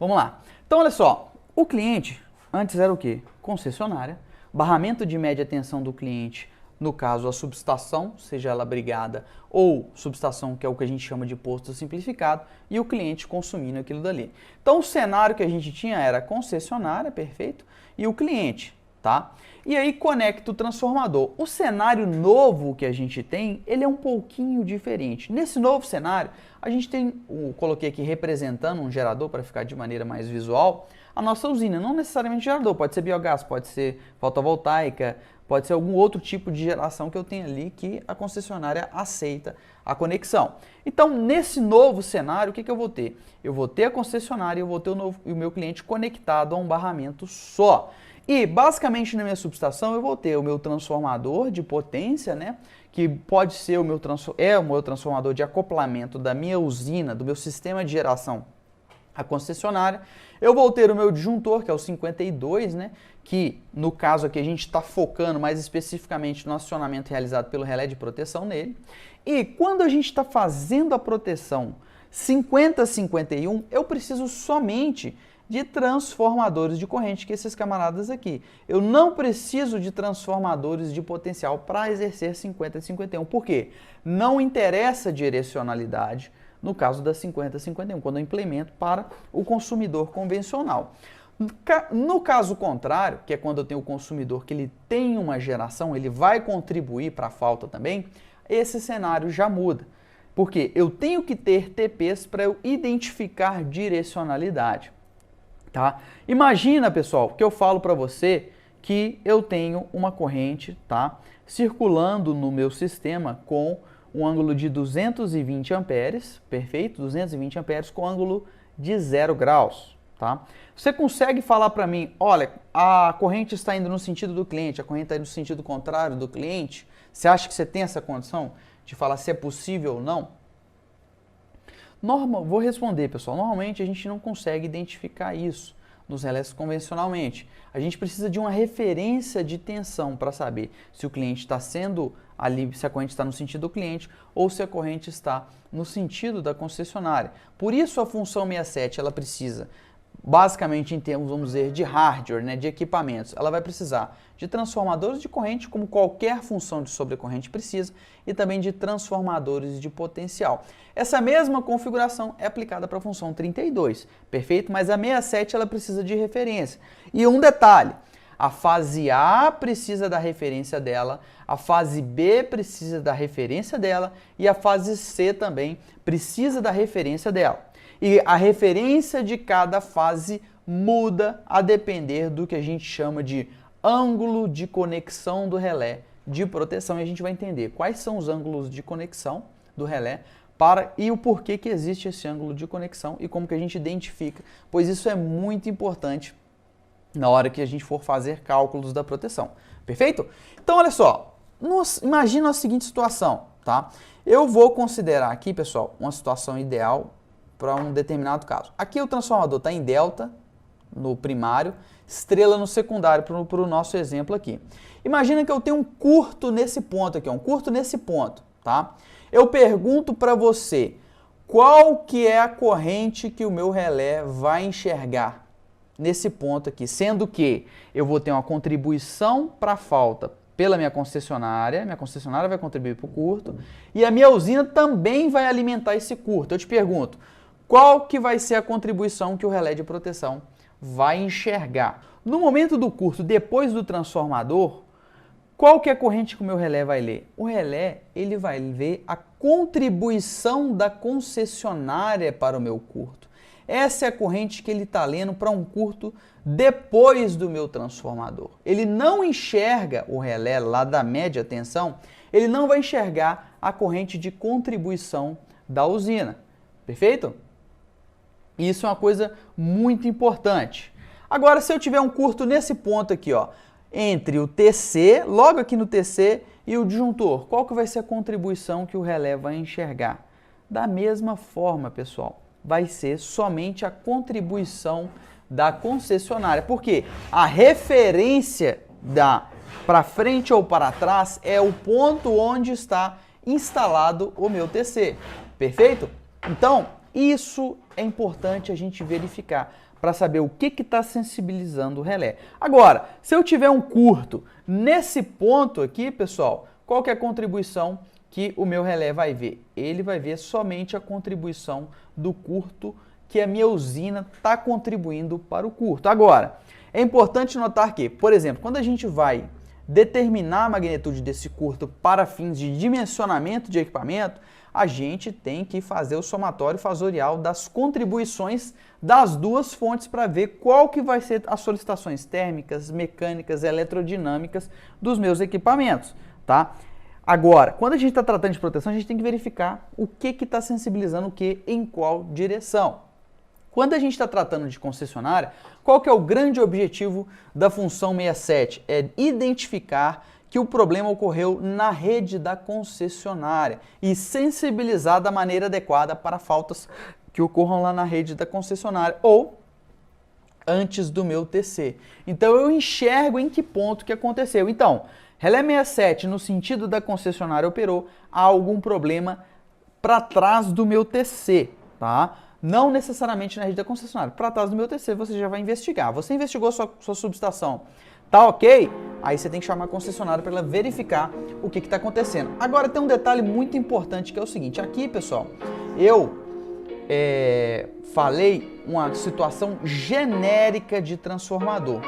Vamos lá. Então, olha só, o cliente antes era o quê? Concessionária, barramento de média tensão do cliente, no caso a subestação, seja ela brigada ou subestação, que é o que a gente chama de posto simplificado, e o cliente consumindo aquilo dali. Então, o cenário que a gente tinha era concessionária, perfeito, e o cliente, tá? E aí conecta o transformador. O cenário novo que a gente tem, ele é um pouquinho diferente. Nesse novo cenário, a gente tem, coloquei aqui representando um gerador para ficar de maneira mais visual, a nossa usina, não necessariamente gerador, pode ser biogás, pode ser fotovoltaica, pode ser algum outro tipo de geração que eu tenho ali que a concessionária aceita a conexão. Então, nesse novo cenário, o que eu vou ter? Eu vou ter a concessionária e eu vou ter o meu cliente conectado a um barramento só. E, basicamente, na minha subestação, eu vou ter o meu transformador de potência, né? Que pode ser o meu transformador de acoplamento da minha usina, do meu sistema de geração à concessionária. Eu vou ter o meu disjuntor, que é o 52, né? Que, no caso aqui, a gente está focando mais especificamente no acionamento realizado pelo relé de proteção nele. E, quando a gente está fazendo a proteção 50-51, eu preciso somente de transformadores de corrente, que esses camaradas aqui. Eu não preciso de transformadores de potencial para exercer 50 e 51. Por quê? Não interessa a direcionalidade no caso da 50-51, quando eu implemento para o consumidor convencional. No caso contrário, que é quando eu tenho o consumidor que ele tem uma geração, ele vai contribuir para a falta também, esse cenário já muda. Porque eu tenho que ter TPs para eu identificar direcionalidade. Tá? Imagina, pessoal, que eu falo para você que eu tenho uma corrente, tá, circulando no meu sistema com um ângulo de 220 amperes, perfeito? 220 amperes com ângulo de 0 graus, tá? Você consegue falar para mim, olha, a corrente está indo no sentido do cliente, a corrente está indo no sentido contrário do cliente? Você acha que você tem essa condição de falar se é possível ou não? Vou responder, pessoal. Normalmente a gente não consegue identificar isso nos relés convencionalmente. A gente precisa de uma referência de tensão para saber se o cliente está sendo ali, se a corrente está no sentido do cliente ou se a corrente está no sentido da concessionária. Por isso a função 67 ela precisa, basicamente em termos, vamos dizer, de hardware, né, de equipamentos, ela vai precisar de transformadores de corrente, como qualquer função de sobrecorrente precisa, e também de transformadores de potencial. Essa mesma configuração é aplicada para a função 32, perfeito? Mas a 67 ela precisa de referência. E um detalhe, a fase A precisa da referência dela, a fase B precisa da referência dela e a fase C também precisa da referência dela. E a referência de cada fase muda a depender do que a gente chama de ângulo de conexão do relé de proteção. E a gente vai entender quais são os ângulos de conexão do relé e o porquê que existe esse ângulo de conexão e como que a gente identifica, pois isso é muito importante na hora que a gente for fazer cálculos da proteção. Perfeito? Então, olha só, imagina a seguinte situação, tá? Eu vou considerar aqui, pessoal, uma situação ideal para um determinado caso. Aqui o transformador está em delta, no primário, estrela no secundário, para o nosso exemplo aqui. Imagina que eu tenho um curto nesse ponto aqui, um curto nesse ponto, tá? Eu pergunto para você, qual que é a corrente que o meu relé vai enxergar nesse ponto aqui? Sendo que eu vou ter uma contribuição para a falta pela minha concessionária vai contribuir para o curto, e a minha usina também vai alimentar esse curto. Eu te pergunto, qual que vai ser a contribuição que o relé de proteção vai enxergar? No momento do curto, depois do transformador, qual que é a corrente que o meu relé vai ler? O relé ele vai ver a contribuição da concessionária para o meu curto. Essa é a corrente que ele está lendo para um curto depois do meu transformador. Ele não enxerga o relé lá da média tensão, ele não vai enxergar a corrente de contribuição da usina. Perfeito? Isso é uma coisa muito importante. Agora, se eu tiver um curto nesse ponto aqui, ó, entre o TC, logo aqui no TC, e o disjuntor, qual que vai ser a contribuição que o relé vai enxergar? Da mesma forma, pessoal, vai ser somente a contribuição da concessionária, porque a referência para frente ou para trás é o ponto onde está instalado o meu TC, perfeito? Então, isso é importante a gente verificar para saber o que está sensibilizando o relé. Agora, se eu tiver um curto nesse ponto aqui, pessoal, qual que é a contribuição que o meu relé vai ver? Ele vai ver somente a contribuição do curto que a minha usina está contribuindo para o curto. Agora, é importante notar que, por exemplo, quando a gente vai determinar a magnitude desse curto para fins de dimensionamento de equipamento, a gente tem que fazer o somatório fasorial das contribuições das duas fontes para ver qual que vai ser as solicitações térmicas, mecânicas, eletrodinâmicas dos meus equipamentos, tá? Agora, quando a gente está tratando de proteção, a gente tem que verificar o que está sensibilizando o que em qual direção. Quando a gente está tratando de concessionária, qual que é o grande objetivo da função 67? É identificar que o problema ocorreu na rede da concessionária e sensibilizar da maneira adequada para faltas que ocorram lá na rede da concessionária ou antes do meu TC. Então eu enxergo em que ponto que aconteceu. Então, relé 67 no sentido da concessionária operou, há algum problema para trás do meu TC, tá? Não necessariamente na rede da concessionária. Para trás do meu TC você já vai investigar. Você investigou sua subestação, tá ok? Aí você tem que chamar a concessionária para ela verificar o que está acontecendo. Agora tem um detalhe muito importante que é o seguinte. Aqui, pessoal, eu falei uma situação genérica de transformador.